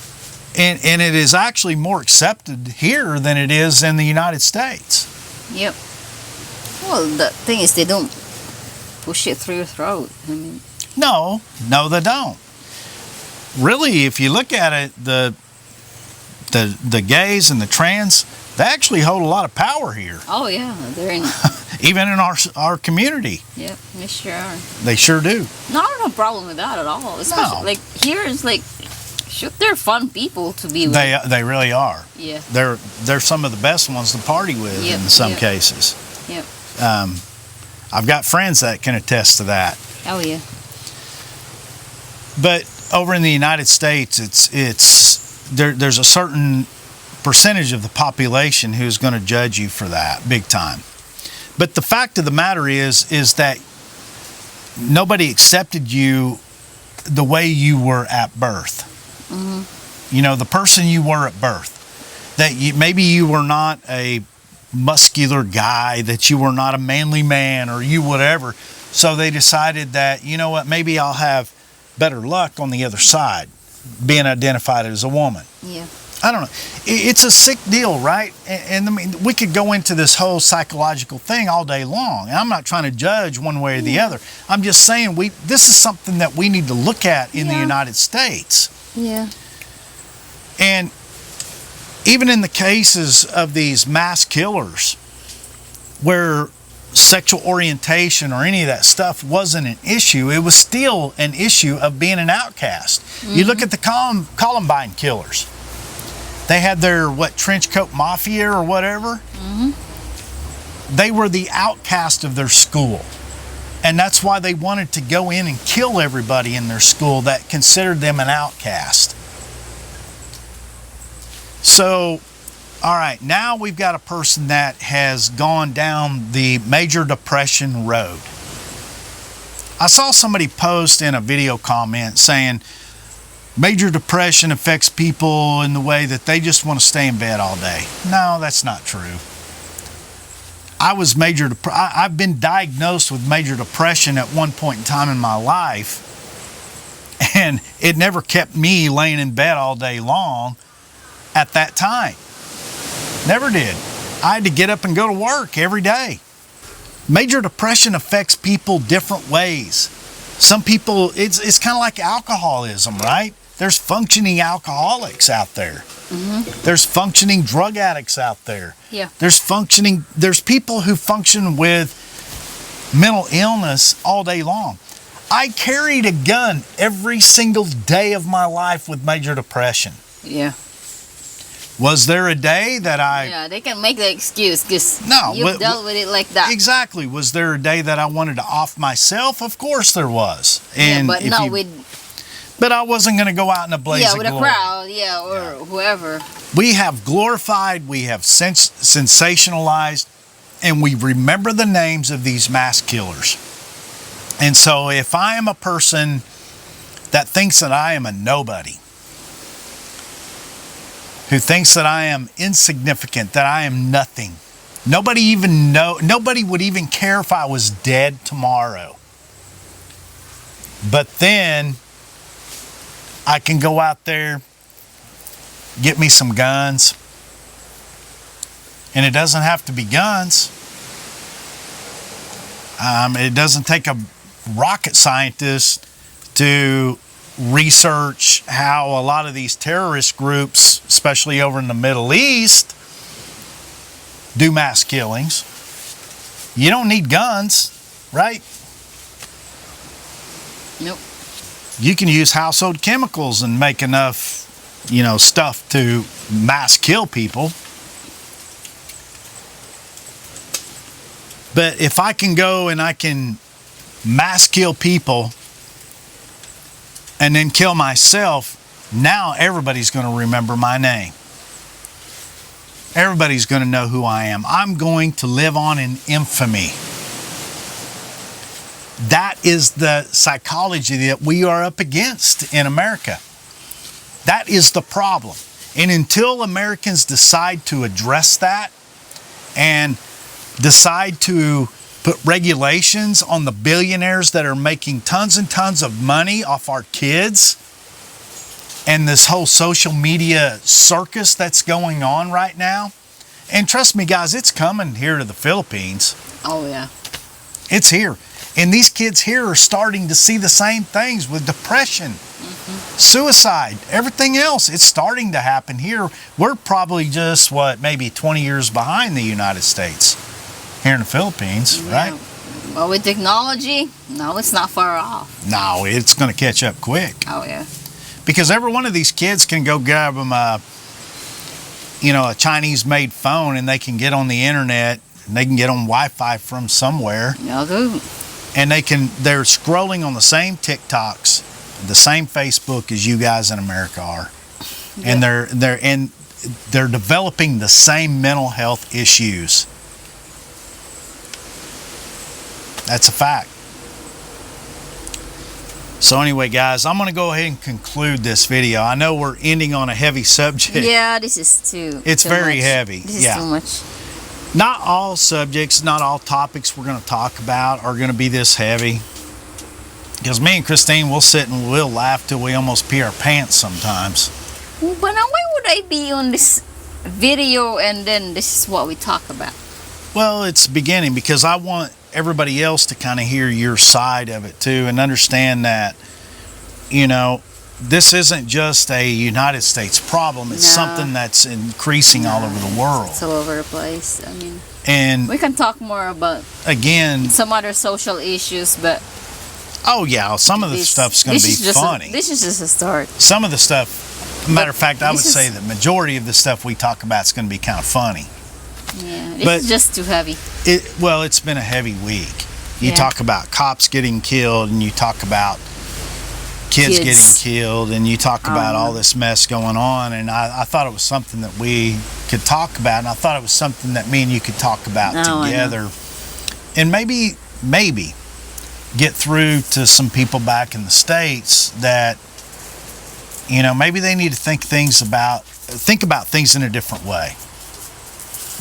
And it is actually more accepted here than it is in the United States. Yep. Well, the thing is, they don't push it through your throat. I mean, No, they don't. Really, if you look at it, the gays and the trans, they actually hold a lot of power here. oh yeah, they're in. Even in our community. Yep, they sure are. They sure do. No, I don't have a problem with that at all. Especially like here is like, shoot, they're fun people to be with. They really are. Yeah. They're some of the best ones to party with in some cases. Yep. I've got friends that can attest to that. Oh yeah. But over in the United States, there's a certain percentage of the population who's going to judge you for that big time. But the fact of the matter is that nobody accepted you the way you were at birth. You know, the person you were at birth. That maybe you were not a muscular guy, that you were not a manly man, or you whatever. So they decided that, you know what, maybe I'll have better luck on the other side, being identified as a woman. Yeah. I don't know. It's a sick deal, right? And I mean, we could go into this whole psychological thing all day long. And I'm not trying to judge one way or the other. I'm just saying this is something that we need to look at in the United States. Yeah. And even in the cases of these mass killers, where sexual orientation or any of that stuff wasn't an issue, it was still an issue of being an outcast. You look at the Columbine killers. They had their, trench coat mafia or whatever. They were the outcast of their school. And that's why they wanted to go in and kill everybody in their school that considered them an outcast. So, all right, now we've got a person that has gone down the major depression road. I saw somebody post in a video comment saying, major depression affects people in the way that they just want to stay in bed all day. No, that's not true. I've been diagnosed with major depression at one point in time in my life, and it never kept me laying in bed all day long at that time. Never did. I had to get up and go to work every day. Major depression affects people different ways. Some people, it's kind of like alcoholism, right? There's functioning alcoholics out there. There's functioning drug addicts out there. Yeah. There's people who function with mental illness all day long. I carried a gun every single day of my life with major depression. Yeah. Was there a day that Yeah, they can make the excuse because No, you've dealt with it like that. Exactly. Was there a day that I wanted to off myself? Of course there was. And yeah, but if no, But I wasn't going to go out in a blaze of with a glory. crowd, or whoever. We have glorified, we have sensationalized, and we remember the names of these mass killers. And so if I am a person that thinks that I am a nobody, who thinks that I am insignificant, that I am nothing, nobody would even care if I was dead tomorrow. But then I can go out there, get me some guns, and it doesn't have to be guns. It doesn't take a rocket scientist to research how a lot of these terrorist groups, especially over in the Middle East, do mass killings. You don't need guns, right? Nope. You can use household chemicals and make enough stuff to mass kill people. But if I can go and I can mass kill people and then kill myself, now everybody's going to remember my name. Everybody's going to know who I am. I'm going to live on in infamy. That is the psychology that we are up against in America. That is the problem. And until Americans decide to address that and decide to put regulations on the billionaires that are making tons and tons of money off our kids and this whole social media circus that's going on right now. And trust me, guys, it's coming here to the Philippines. Oh, yeah. It's here. And these kids here are starting to see the same things with depression, suicide, everything else. It's starting to happen here. We're probably just, maybe 20 years behind the United States here in the Philippines, right? Well, with technology, no, it's not far off. No, it's going to catch up quick. Oh, yeah. Because every one of these kids can go grab them a Chinese-made phone, and they can get on the internet, and they can get on Wi-Fi from somewhere. Yeah, dude. And they're scrolling on the same TikToks, the same Facebook as you guys in America are. Yeah. And they're developing the same mental health issues. That's a fact. So anyway, guys, I'm going to go ahead and conclude this video. I know we're ending on a heavy subject. Yeah, this is It's very much. heavy. This is too much. Not all subjects, not all topics we're going to talk about are going to be this heavy. Because me and Christine, we'll sit and we'll laugh till we almost pee our pants sometimes. But now why would I be on this video and then this is what we talk about? Well, it's beginning because I want everybody else to kind of hear your side of it too and understand that, this isn't just a United States problem. It's something that's increasing all over the world. It's all over the place. I mean, and we can talk more about some other social issues, but oh yeah, some of the stuff's going to be funny. This is just a start. Some of the stuff, matter of fact, I would say the majority of the stuff we talk about is going to be kind of funny. Yeah, it's just too heavy. It's been a heavy week. You talk about cops getting killed, and you talk about kids getting killed, and you talk about all this mess going on, and I thought it was something that we could talk about, and I thought it was something that me and you could talk about together, and maybe get through to some people back in the States that, maybe they need to think about things in a different way.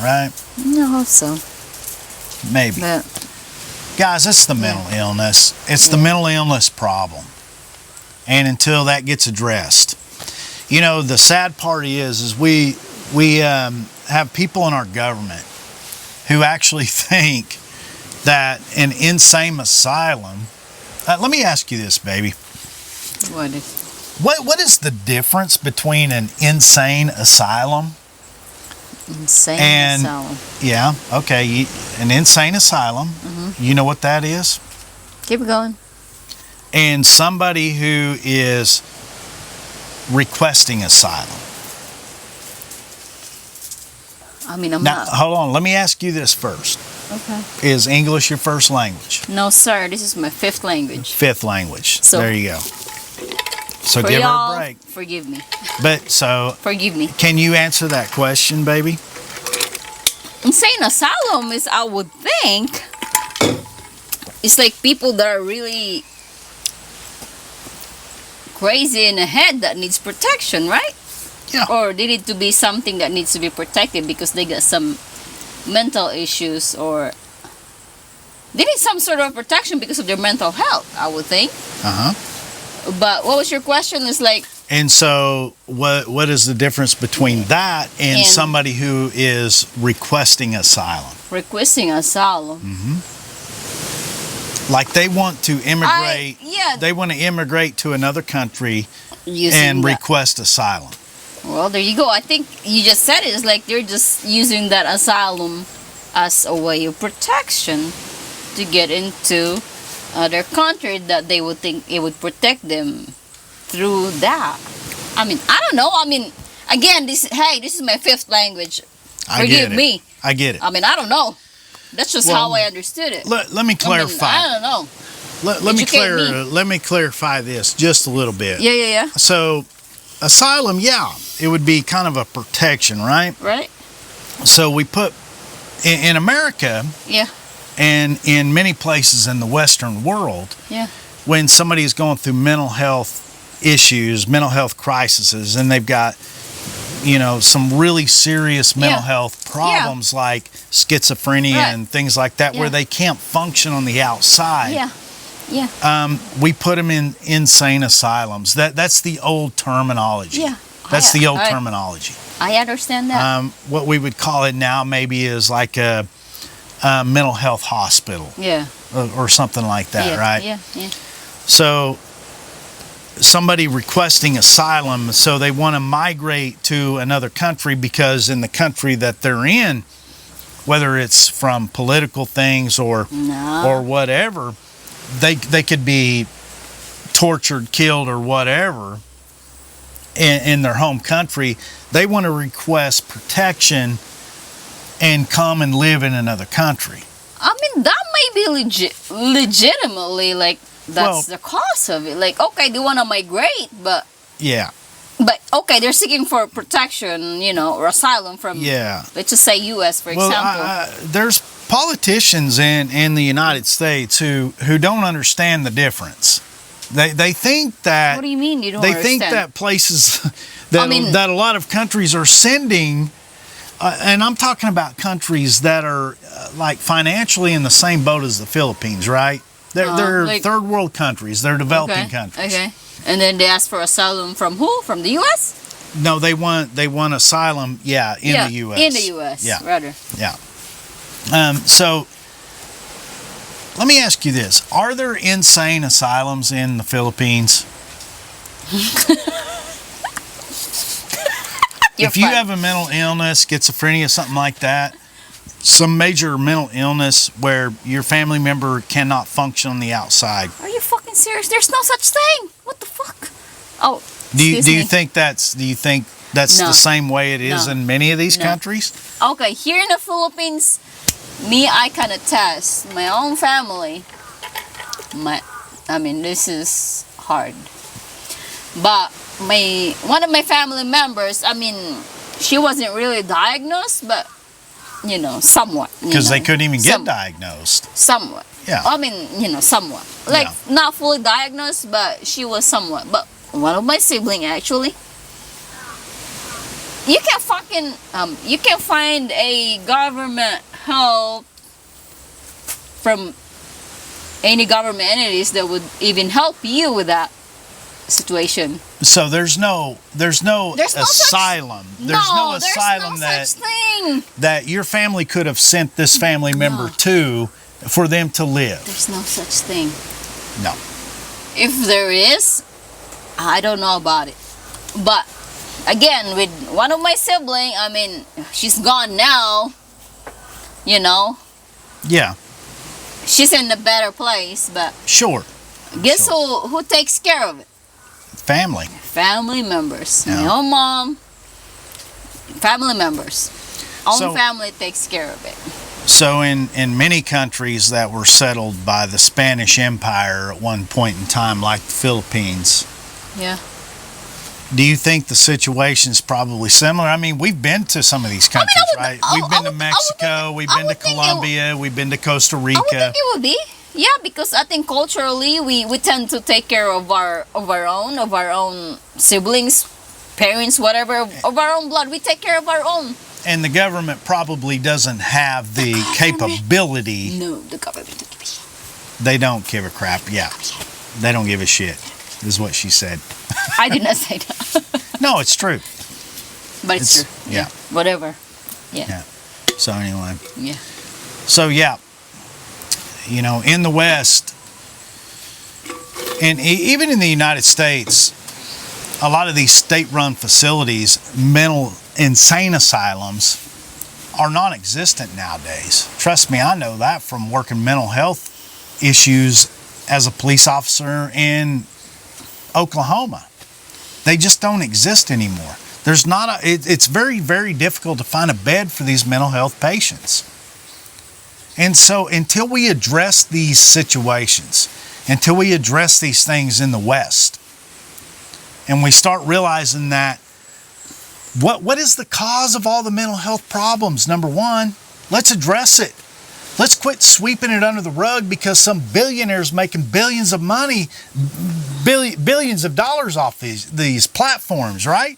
Right? I hope so. Maybe. But, guys, it's the mental illness. It's the mental illness problem. And until that gets addressed. The sad part is we have people in our government who actually think that an insane asylum... let me ask you this, baby. What is the difference between an insane asylum... asylum. Yeah, okay. An insane asylum. You know what that is? Keep going. And somebody who is requesting asylum. I mean, I'm now, not. Hold on. Let me ask you this first. Okay. Is English your first language? No, sir. This is my fifth language. Fifth language. So, there you go. So for give her y'all, a break. Forgive me. Forgive me. Can you answer that question, baby? Insane asylum is, I would think, it's like people that are really crazy in the head that needs protection, right? Yeah. Or they need to be something that needs to be protected because they got some mental issues, or they need some sort of protection because of their mental health, I would think. But what was your question? Is like... And so what is the difference between that and somebody who is requesting asylum? Requesting asylum. Like they want to immigrate. They want to immigrate to another country and request asylum. Well, there you go. I think you just said it. It's like they're just using that asylum as a way of protection to get into their country that they would think it would protect them through that. I mean, I don't know. I mean, again, this is my fifth language. I Forgive get it. me. I get it. I mean, I don't know. That's just how I understood it. Let me clarify. I don't know. Let me clarify this just a little bit. Yeah. So, asylum, it would be kind of a protection, right? Right. So we put in America, and in many places in the Western world, when somebody is going through mental health issues, mental health crises, and they've got, some really serious mental health problems like schizophrenia and things like that, where they can't function on the outside. We put them in insane asylums. That's the old terminology. That's the old terminology. I understand that. What we would call it now maybe is like a mental health hospital. Or something like that, right? Yeah. So somebody requesting asylum, so they want to migrate to another country because in the country that they're in, whether it's from political things or whatever, they could be tortured, killed, or whatever in their home country. They want to request protection and come and live in another country. I mean, that may be legitimately, like, that's the cause of it. Like, okay, they want to migrate, but... But, okay, they're seeking for protection, or asylum from, let's just say U.S., for example. There's politicians in the United States who don't understand the difference. They think that... What do you mean you don't understand? They think that places that a lot of countries are sending... and I'm talking about countries that are like financially in the same boat as the Philippines, right? They're like, third world countries. They're developing countries. Okay. And then they ask for asylum from who? From the U.S.? No, they want asylum. In the U.S. In the U.S. Rather. So let me ask you this: are there insane asylums in the Philippines? If you have a mental illness, schizophrenia, something like that, some major mental illness where your family member cannot function on the outside. Are you fucking serious? There's no such thing. What the fuck? Oh, do you think that's the same way it is in many of these countries? Okay, here in the Philippines, I can attest, my own family, this is hard. But one of my family members, she wasn't really diagnosed, but somewhat. Because they couldn't even get diagnosed. Somewhat. Yeah. Somewhat. Like, not fully diagnosed, but she was somewhat. But one of my siblings, actually, you can find a government help from any government entities that would even help you with that situation. So there's no asylum. There's no asylum that your family could have sent this family member to for them to live. There's no such thing. No. If there is, I don't know about it. But again, with one of my siblings, she's gone now. Yeah. She's in a better place, but sure. Guess who takes care of it? Family members. My own mom, family members. Own family takes care of it. So in many countries that were settled by the Spanish Empire at one point in time, like the Philippines, do you think the situation's probably similar? We've been to some of these countries, right? We've been to Mexico, we've been to Colombia, we've been to Costa Rica. I would think it would be. Yeah, because I think culturally we tend to take care of our own siblings, parents, whatever, of our own blood. We take care of our own. And the government probably doesn't have the capability. No, the government. They don't give a crap. Yeah, they don't give a shit, is what she said. I did not say that. No, it's true. But it's true. Yeah. Whatever. Yeah. So anyway. Yeah. So in the West, and even in the United States, a lot of these state-run facilities, mental insane asylums, are non-existent nowadays. Trust me, I know that from working mental health issues as a police officer in Oklahoma. They just don't exist anymore. There's not it's very, very difficult to find a bed for these mental health patients. And so until we address these situations, until we address these things in the West, and we start realizing that what is the cause of all the mental health problems? Number one, let's address it. Let's quit sweeping it under the rug because some billionaires making billions of money, billions of dollars off these platforms, right?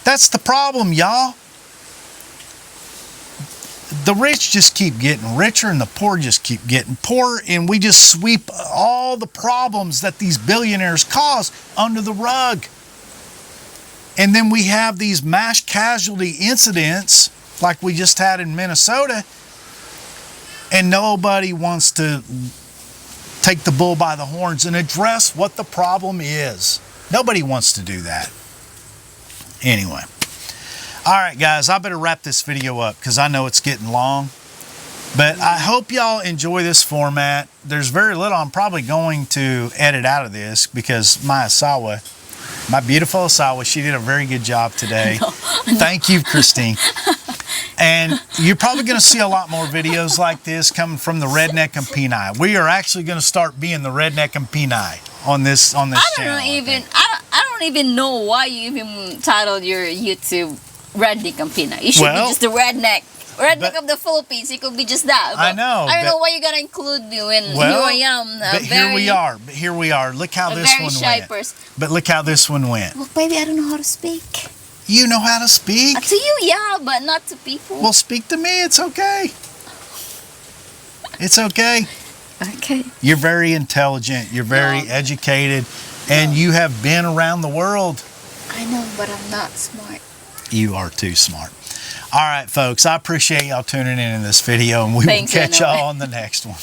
That's the problem, y'all. The rich just keep getting richer and the poor just keep getting poorer, and we just sweep all the problems that these billionaires cause under the rug. And then we have these mass casualty incidents like we just had in Minnesota, and nobody wants to take the bull by the horns and address what the problem is. Nobody wants to do that. Anyway. All right, guys, I better wrap this video up because I know it's getting long. But I hope y'all enjoy this format. There's very little I'm probably going to edit out of this because my Asawa, my beautiful Asawa, she did a very good job today. No. Thank you, Christine. And you're probably going to see a lot more videos like this coming from the Redneck and Pinay. We are actually going to start being the Redneck and Pinay on this channel. I don't even know why you even titled your YouTube Redneck and Pinay. You should be just the redneck of the Philippines. It could be just that. I know. I don't know why you gotta include me when here I am. But here we are. But here we are. Look how this one went. But look how this one went. Well, baby, I don't know how to speak. You know how to speak? To you, yeah, but not to people. Well, speak to me. It's okay. It's okay. Okay. You're very intelligent. You're very educated. And you have been around the world. I know, but I'm not smart. You are too smart. All right, folks, I appreciate y'all tuning in this video, and we will catch y'all on the next one.